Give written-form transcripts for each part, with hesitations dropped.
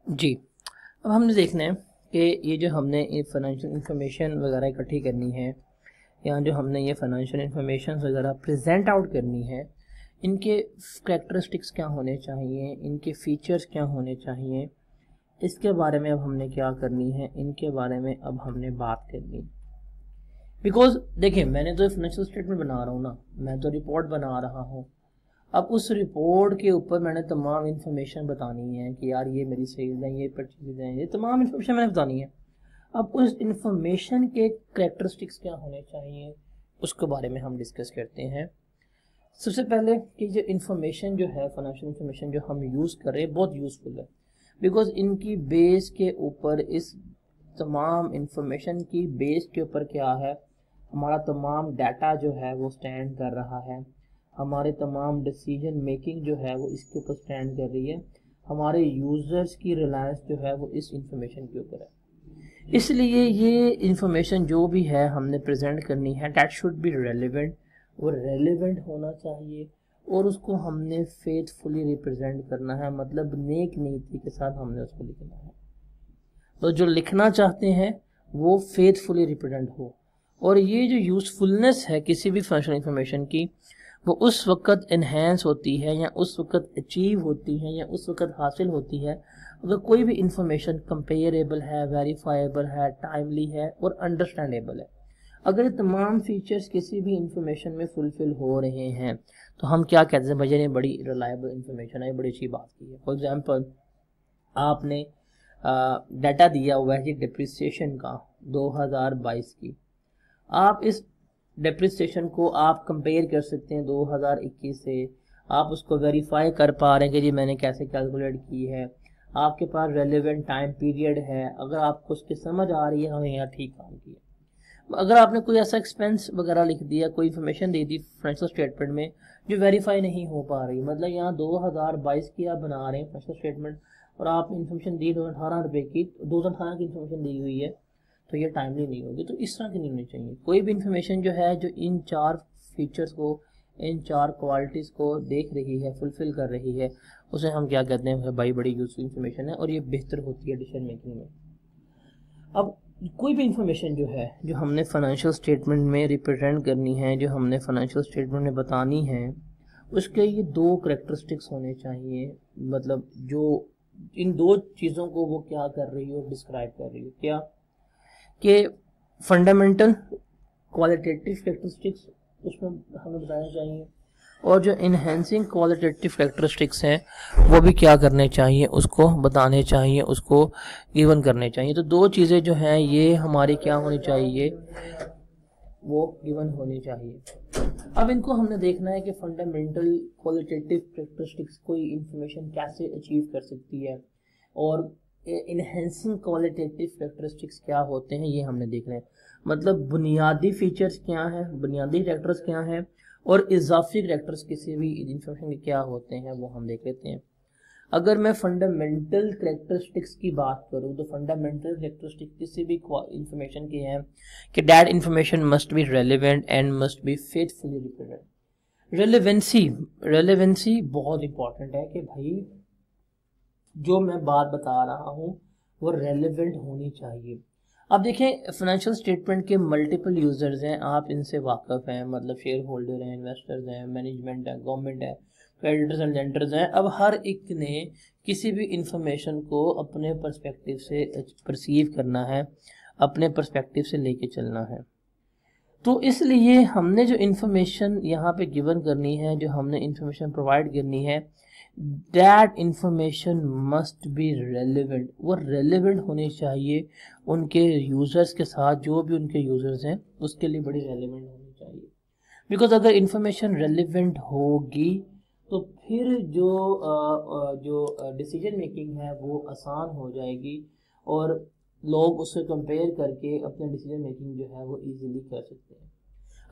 जी। अब हमने देखना है कि ये जो हमने ये फाइनेंशियल इंफॉर्मेशन वगैरह इकट्ठी करनी है या जो हमने ये फाइनेंशियल इंफॉर्मेशन वगैरह प्रेजेंट आउट करनी है, इनके कैरेक्टरिस्टिक्स क्या होने चाहिए, इनके फीचर्स क्या होने चाहिए, इसके बारे में अब हमने क्या करनी है, इनके बारे में अब हमने बात करनी है। बिकॉज देखिए, मैंने तो फाइनेंशियल स्टेटमेंट बना रहा हूँ ना, मैं तो रिपोर्ट बना रहा हूँ। अब उस रिपोर्ट के ऊपर मैंने तमाम इन्फॉर्मेशन बतानी है कि यार ये मेरी सेल्स हैं, ये परचेज हैं, ये तमाम इन्फॉर्मेशन मैंने बतानी है। अब उस इन्फॉर्मेशन के कैरेक्टरिस्टिक्स क्या होने चाहिए, उसके बारे में हम डिस्कस करते हैं। सबसे पहले कि जो इन्फॉर्मेशन जो है, फाइनेंशियल इन्फॉर्मेशन जो हम यूज़ कर रहे हैं, बहुत यूज़फुल है। बिकॉज इनकी बेस के ऊपर, इस तमाम इन्फॉर्मेशन की बेस के ऊपर क्या है, हमारा तमाम डाटा जो है वो स्टैंड कर रहा है, हमारे तमाम डिसीजन मेकिंग जो है वो इसके ऊपर स्टैंड कर रही है, हमारे यूज़र्स की रिलायंस जो है वो इस इंफॉर्मेशन के ऊपर है। इसलिए ये इंफॉर्मेशन जो भी है हमने प्रेजेंट करनी है, दैट शुड बी रेलिवेंट, वो रेलिवेंट होना चाहिए, और उसको हमने फेथफुली रिप्रेजेंट करना है, मतलब नेक नीति के साथ हमने उसको लिखना है। तो जो लिखना चाहते हैं वो फेथफुली रिप्रेजेंट हो। और ये जो यूज़फुलनेस है किसी भी फाइनेंशियल इंफॉर्मेशन की, वो उस वक़्त इन्हेंस होती है या उस वक़्त अचीव होती है या उस वक़्त हासिल होती है अगर कोई भी इंफॉर्मेशन कंपेरेबल है, वेरीफाइबल है, टाइमली है और अंडरस्टैंडेबल है। अगर ये तमाम फीचर्स किसी भी इंफॉर्मेशन में फुलफिल हो रहे हैं तो हम क्या कहते हैं, भैया ये बड़ी रिलायबल इंफॉर्मेशन है, बड़ी अच्छी बात की है। फॉर एग्जांपल, आपने डाटा दिया हुआ है डिप्रिसिएशन का 2022 की, आप इस डिप्रिसिएशन को आप कंपेयर कर सकते हैं 2021 से, आप उसको वेरीफाई कर पा रहे हैं कि जी मैंने कैसे कैलकुलेट की है, आपके पास रेलेवेंट टाइम पीरियड है, अगर आपको उसकी समझ आ रही है हमें यहाँ ठीक काम किया। अगर आपने कोई ऐसा एक्सपेंस वगैरह लिख दिया, कोई information they the financial statement में जो वेरीफाई नहीं हो पा रही, मतलब यहाँ 2022 की आप बना रहे हैं फाइनेंशियल स्टेटमेंट और आप इन्फॉर्मेशन दी 2018 रुपये की, 2018 की इन्फॉर्मेशन दी हुई है, तो ये टाइमली नहीं होगी। तो इस तरह की नहीं होनी चाहिए। कोई भी इन्फॉर्मेशन जो है जो इन चार फीचर्स को, इन चार क्वालिटीज़ को देख रही है, फुलफिल कर रही है, उसे हम क्या कहते हैं, भाई बड़ी यूजफुल इन्फॉर्मेशन है और ये बेहतर होती है डिसीजन मेकिंग में। अब कोई भी इंफॉर्मेशन जो है जो हमने फाइनेंशियल स्टेटमेंट में रिप्रेजेंट करनी है, जो हमने फाइनेंशियल स्टेटमेंट में बतानी है, उसके ये दो करेक्टरिस्टिक्स होने चाहिए। मतलब जो इन दो चीज़ों को वो क्या कर रही हो, डिस्क्राइब कर रही हो, क्या कि फंडामेंटल क्वालिटेटिव कैरेक्टरिस्टिक्स उसमें हमें बताना चाहिए, और जो इन्हेंसिंग क्वालिटेटिव कैरेक्टरिस्टिक्स हैं वो भी क्या करने चाहिए, उसको बताने चाहिए, उसको गिवन करने चाहिए। तो दो चीज़ें जो हैं ये हमारी क्या होनी चाहिए, वो गिवन होनी चाहिए। अब इनको हमने देखना है कि फंडामेंटल क्वालिटेटिव कैरेक्टरिस्टिक्स कोई इंफॉर्मेशन कैसे अचीव कर सकती है और इनहेंसिंग क्वालिटेटिव कैरेक्टरिस्टिक्स क्या होते हैं, ये हमने देखना है। मतलब बुनियादी फीचर्स क्या हैं, बुनियादी कैरेक्टर्स क्या हैं, और इजाफी कैरेक्टर्स किसी भी इंफॉर्मेशन के क्या होते हैं, वो हम देख लेते हैं। अगर मैं फंडामेंटल कैरेक्टरिस्टिक्स की बात करूं तो फंडामेंटल कैरेक्टरिस्टिक किसी भी इंफॉर्मेशन की है कि that information must be relevant and must be faithfully represent. Relevancy बहुत इंपॉर्टेंट है कि भाई जो मैं बात बता रहा हूँ वो रेलिवेंट होनी चाहिए। अब देखें, फाइनेंशियल स्टेटमेंट के मल्टीपल यूजर्स हैं, आप इनसे वाकिफ़ हैं, मतलब शेयर होल्डर हैं, इन्वेस्टर्स हैं, मैनेजमेंट है, गवर्नमेंट है, क्रेडिटर्स एंड लेंडर्स हैं। अब हर एक ने किसी भी इंफॉर्मेशन को अपने पर्सपेक्टिव से परसीव करना है, अपने पर्सपेक्टिव से लेके चलना है। तो इसलिए हमने जो इन्फॉर्मेशन यहाँ पे गिवन करनी है, जो हमने इन्फॉर्मेशन प्रोवाइड करनी है, that information must be relevant, वो रेलिवेंट होनी चाहिए उनके यूज़र्स के साथ, जो भी उनके यूज़र्स हैं उसके लिए बड़ी रेलिवेंट होनी चाहिए। बिकॉज अगर इंफॉर्मेशन रेलिवेंट होगी तो फिर जो डिसीजन मेकिंग है वो आसान हो जाएगी और लोग उससे कंपेयर करके अपने डिसीजन मेकिंग जो है वो इजीली कर सकते हैं।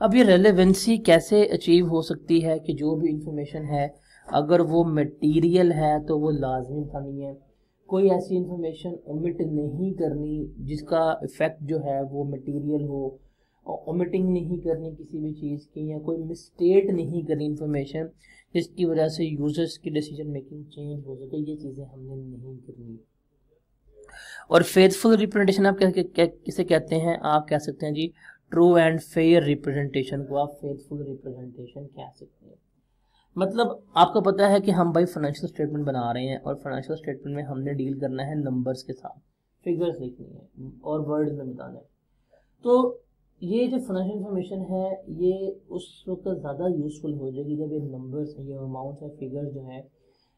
अब ये रेलेवेंसी कैसे अचीव हो सकती है कि जो भी इंफॉर्मेशन है अगर वो मटेरियल है तो वो लाजमी करनी है, कोई ऐसी इंफॉर्मेशन ओमिट नहीं करनी जिसका इफ़ेक्ट जो है वो मटेरियल हो, ओमिटिंग नहीं करनी किसी भी चीज़ की, या कोई मिस्टेक नहीं करनी इंफॉर्मेशन जिसकी वजह से यूजर्स की डिसीजन मेकिंग चेंज हो सके, ये चीज़ें हमने नहीं करनी। और फेथफुल रिप्रेजेंटेशन आप किसे कहते हैं, आप कह सकते हैं जी ट्रू एंड फेयर रिप्रेजेंटेशन को आप फेथफुल रिप्रेजेंटेशन कह सकते हैं। मतलब आपको पता है कि हम भाई फाइनेंशियल स्टेटमेंट बना रहे हैं और फाइनेंशियल स्टेटमेंट में हमने डील करना है नंबर्स के साथ, फिगर्स लिखनी है और वर्ड्स में बताना है। तो ये जो फाइनेंशियल इंफॉर्मेशन है ये उस वक्त ज़्यादा यूज़फुल हो जाएगी जब ये नंबर्स हैं, ये अमाउंट्स हैं, फिगर्स जो हैं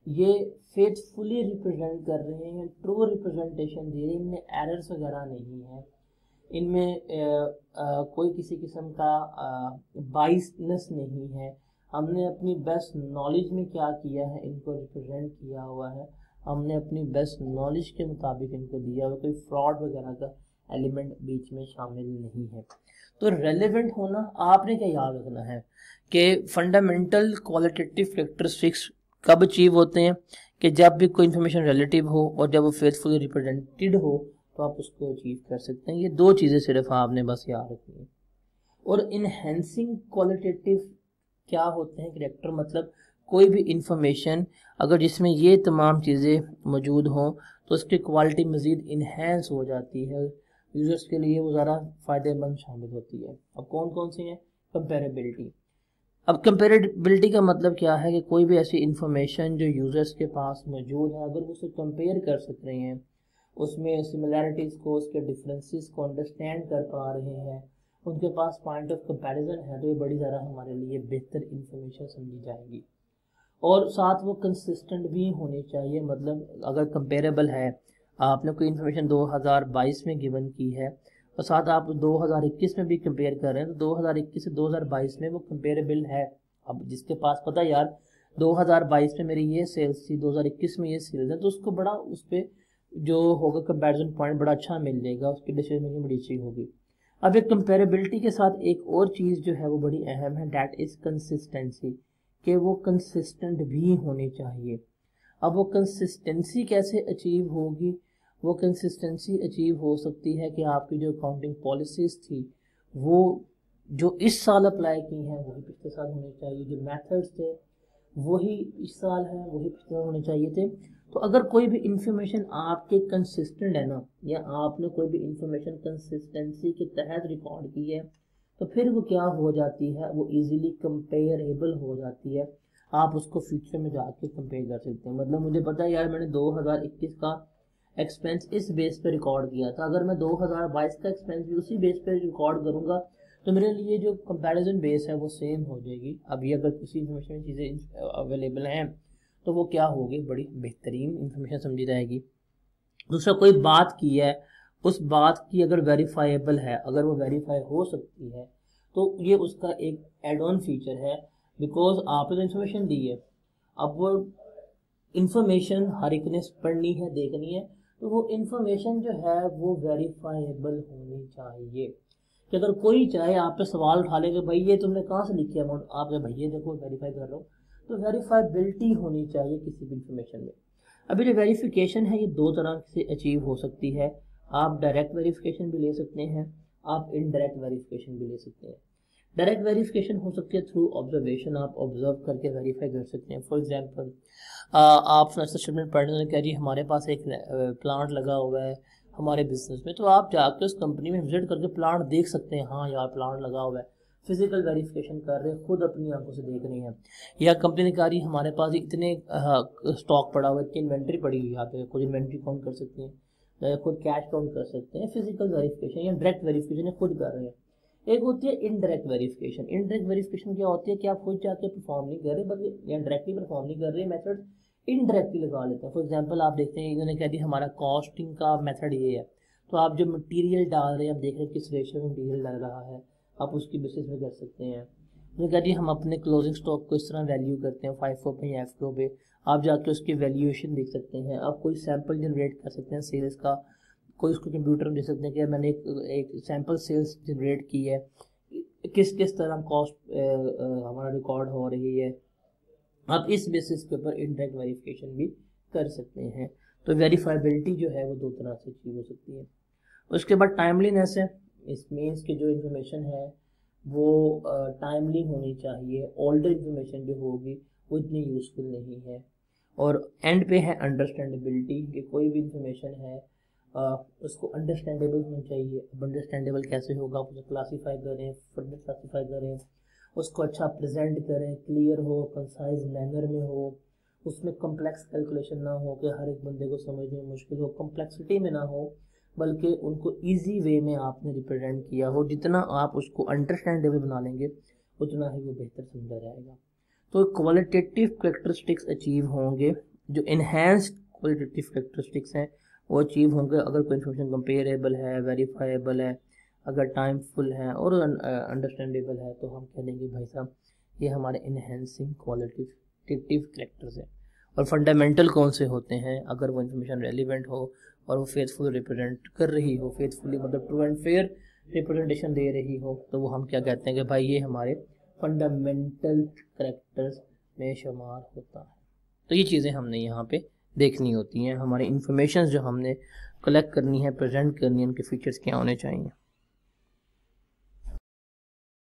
ये फेथफुली रिप्रेजेंट कर रहे हैं, ट्रू रिप्रेजेंटेशन दे रहे हैं, इनमें एरर्स वगैरह नहीं है, इनमें कोई किसी किस्म का बाइसनेस नहीं है। हमने अपनी बेस्ट नॉलेज में क्या किया है, इनको रिप्रेजेंट किया हुआ है, हमने अपनी बेस्ट नॉलेज के मुताबिक इनको दिया हुआ, कोई फ्रॉड वगैरह का एलिमेंट बीच में शामिल नहीं है। तो रेलेवेंट होना आपने क्या याद रखना है कि फंडामेंटल क्वालिटेटिव कैरेक्टरिस्टिक्स कब अचीव होते हैं कि जब भी कोई इन्फॉर्मेशन रिलेटिव हो और जब वो फेथफुली रिप्रेजेंटेड हो तो आप उसको अचीव कर सकते हैं। ये दो चीज़ें सिर्फ आपने बस याद रखनी है। और इनहेंसिंग क्वालिटेटिव क्या होते हैं कैरेक्टर, मतलब कोई भी इंफॉर्मेशन अगर जिसमें ये तमाम चीज़ें मौजूद हों तो उसकी क्वालिटी मज़ीद इन्हेंस हो जाती है, यूज़र्स के लिए वो ज़्यादा फ़ायदेमंद शामिल होती है। अब कौन कौन सी हैं? कंपेरेबिलिटी। अब कंपेरेबिलिटी का मतलब क्या है कि कोई भी ऐसी इंफॉर्मेशन जो यूज़र्स के पास मौजूद है अगर वो उसे कंपेयर कर सक रहे हैं, उसमें सिमिलैरिटीज़ को, उसके डिफरेंसेस को अंडरस्टैंड कर पा रहे हैं, उनके पास पॉइंट ऑफ कंपैरिजन है, तो ये बड़ी ज़्यादा हमारे लिए बेहतर इंफॉर्मेशन समझी जाएगी। और साथ वो कंसिस्टेंट भी होनी चाहिए, मतलब अगर कंपेरेबल है, आपने कोई इन्फॉर्मेशन 2022 में गिवन की है और साथ आप 2021 में भी कंपेयर कर रहे हैं तो 2021 से 2022 में वो कंपेरेबल है। अब जिसके पास पता है यार 2022 में मेरी ये सेल्स थी, 2021 में ये सेल्स है, तो उसको बड़ा उस पर जो होगा कंपैरिजन पॉइंट बड़ा अच्छा मिल जाएगा, उसकी डिसीजन मेकिंग बड़ी अच्छी होगी। अब एक कंपेरेबिलिटी के साथ एक और चीज़ जो है वो बड़ी अहम है, डैट इज़ कंसिस्टेंसी, कि वो कंसिस्टेंट भी होनी चाहिए। अब वो कंसिस्टेंसी कैसे अचीव होगी? वो कंसिस्टेंसी अचीव हो सकती है कि आपकी जो अकाउंटिंग पॉलिसीज़ थी वो जो इस साल अप्लाई की हैं वही पिछले साल होने चाहिए, जो मेथड्स थे वही इस साल हैं वही पिछले साल होने चाहिए थे। तो अगर कोई भी इंफॉर्मेशन आपके कंसिस्टेंट है ना, या आपने कोई भी इंफॉर्मेशन कंसिस्टेंसी के तहत रिकॉर्ड की है तो फिर वो क्या हो जाती है, वो इजीली कंपेरेबल हो जाती है, आप उसको फ्यूचर में जाके कंपेयर कर सकते हैं। मतलब मुझे पता है यार मैंने 2021 का एक्सपेंस इस बेस पे रिकॉर्ड किया था, अगर मैं 2022 का एक्सपेंस भी उसी बेस पे रिकॉर्ड करूंगा तो मेरे लिए जो कंपैरिजन बेस है वो सेम हो जाएगी। अभी अगर किसी इंफॉर्मेशन में चीज़ें अवेलेबल हैं तो वो क्या होगी, बड़ी बेहतरीन इंफॉर्मेशन समझी जाएगी। दूसरा, कोई बात की है, उस बात की अगर वेरीफाइबल है, अगर वो वेरीफाई हो सकती है तो ये उसका एक एड ऑन फीचर है, बिकॉज आपने तो इन्फॉर्मेशन दी है। अब वो इंफॉर्मेशन हर एक ने पढ़नी है, देखनी है, तो वो इंफॉर्मेशन जो है वो वेरीफाइबल होनी चाहिए कि अगर कोई चाहे आप पे सवाल उठा ले कि भाई ये तुमने कहाँ से लिखी अमाउंट, आप भैया देखो वेरीफाई कर लो, तो वेरीफाइबिलिटी होनी चाहिए किसी भी इंफॉर्मेशन में। अभी जो वेरिफिकेशन है ये दो तरह से अचीव हो सकती है, आप डायरेक्ट वेरिफिकेशन भी ले सकते हैं, आप इनडायरेक्ट वेरिफिकेशन भी ले सकते हैं। डायरेक्ट वेरिफिकेशन हो सकती है थ्रू ऑब्जर्वेशन, आप ऑब्जर्व करके वेरीफाई कर सकते हैं। फॉर एग्जांपल आप फाइनेंशियल स्टेटमेंट पढ़ने कह रही हमारे पास एक प्लांट लगा हुआ है हमारे बिजनेस में, तो आप जाकर उस कंपनी में विजिट करके प्लांट देख सकते हैं, हाँ यार प्लांट लगा हुआ है, फिजिकल वेरिफिकेशन कर रहे हैं, खुद अपनी आंखों से देख रहे हैं। या कंपनी ने कहा रही हमारे पास इतने स्टॉक पड़ा हुआ है, इतनी इन्वेंट्री पड़ी हुई है, यहाँ पे खुद इन्वेंट्री काउंट कर सकते हैं, खुद कैश काउंट कर सकते हैं। फिजिकल वेरिफिकेशन या डायरेक्ट वेरिफिकेशन खुद कर रहे हैं। एक होती है इनडायरेक्ट वेरिफिकेशन। इनडायरेक्ट वेरिफिकेशन क्या होती है कि आप खुद जाके परफॉर्म नहीं कर रहे बल्कि या डायरेक्टली परफॉर्म नहीं कर रहे, मेथड इनडायरेक्टली लगा लेते हैं। फॉर एग्जांपल आप देखते हैं इन्होंने कह दी हमारा कॉस्टिंग का मेथड ये है, तो आप जो मटेरियल डाल रहे हैं आप देख रहे हैं किस रेशियो में मटेरियल लग रहा है, आप उसकी बेसिस पे कर सकते हैं। उन्होंने कह दी हम अपने क्लोजिंग स्टॉक को इस तरह वैल्यू करते हैं 5 पे या FO पे, आप जाके उसकी वैल्यूएशन देख सकते हैं। आप कोई सैंपल जनरेट कर सकते हैं सेल्स का, कोई उसको कंप्यूटर में देख सकते हैं कि मैंने एक सैंपल सेल्स जनरेट की है, किस किस तरह कॉस्ट हमारा रिकॉर्ड हो रही है। आप इस बेसिस के ऊपर इनडायरेक्ट वेरिफिकेशन भी कर सकते हैं। तो वेरीफाइबिलिटी जो है वो दो तरह से अचीव हो सकती है। उसके बाद टाइमलीनेस है, इस मीन्स की जो इन्फॉर्मेशन है वो टाइमली होनी चाहिए, ओल्डर इन्फॉर्मेशन जो होगी वो इतनी यूज़फुल नहीं है। और एंड पे है अंडरस्टैंडेबिलिटी, कि कोई भी इंफॉर्मेशन है उसको अंडरस्टैंडेबल होना चाहिए। अब अंडरस्टैंडेबल कैसे होगा, आप उसे क्लासीफाई करें, फर्दर क्लासीफाई करें, उसको अच्छा प्रेजेंट करें, क्लियर हो, कंसाइज मैनर में हो, उसमें कम्प्लेक्स कैलकुलेशन ना हो कि हर एक बंदे को समझने में मुश्किल हो, कम्प्लेक्सिटी में ना हो, बल्कि उनको इजी वे में आपने रिप्रेजेंट किया हो। जितना आप उसको अंडरस्टैंडेबल बना लेंगे उतना ही वो बेहतर समझा जाएगा। तो क्वालिटेटिव कैरेक्टरिस्टिक्स अचीव होंगे, जो इन्हेंस्ड क्वालिटेटिव कैरेक्टरिस्टिक्स हैं वो अचीव होंगे अगर कोई इन्फॉर्मेशन कंपेरेबल है, वेरीफाइबल है, अगर टाइमफुल है और अंडरस्टैंडेबल है, तो हम कह देंगे भाई साहब ये हमारे इन्हेंसिंग क्वालिटेटिव कैरेक्टर्स हैं। और फंडामेंटल कौन से होते हैं, अगर वो इन्फॉर्मेशन रेलिवेंट हो और वो फेथफुल रिप्रेजेंट कर रही हो, फेथफुली मतलब ट्रू एंड फेयर रिप्रेजेंटेशन दे रही हो, तो वो हम क्या कहते हैं कि भाई ये हमारे फंडामेंटल कैरेक्टर्स में शुमार होता है। तो ये चीज़ें हमने यहाँ पे देखनी होती हैं। हमारी इन्फॉर्मेशन जो हमने कलेक्ट करनी है, प्रेजेंट करनी है, उनके फीचर्स क्या होने चाहिए।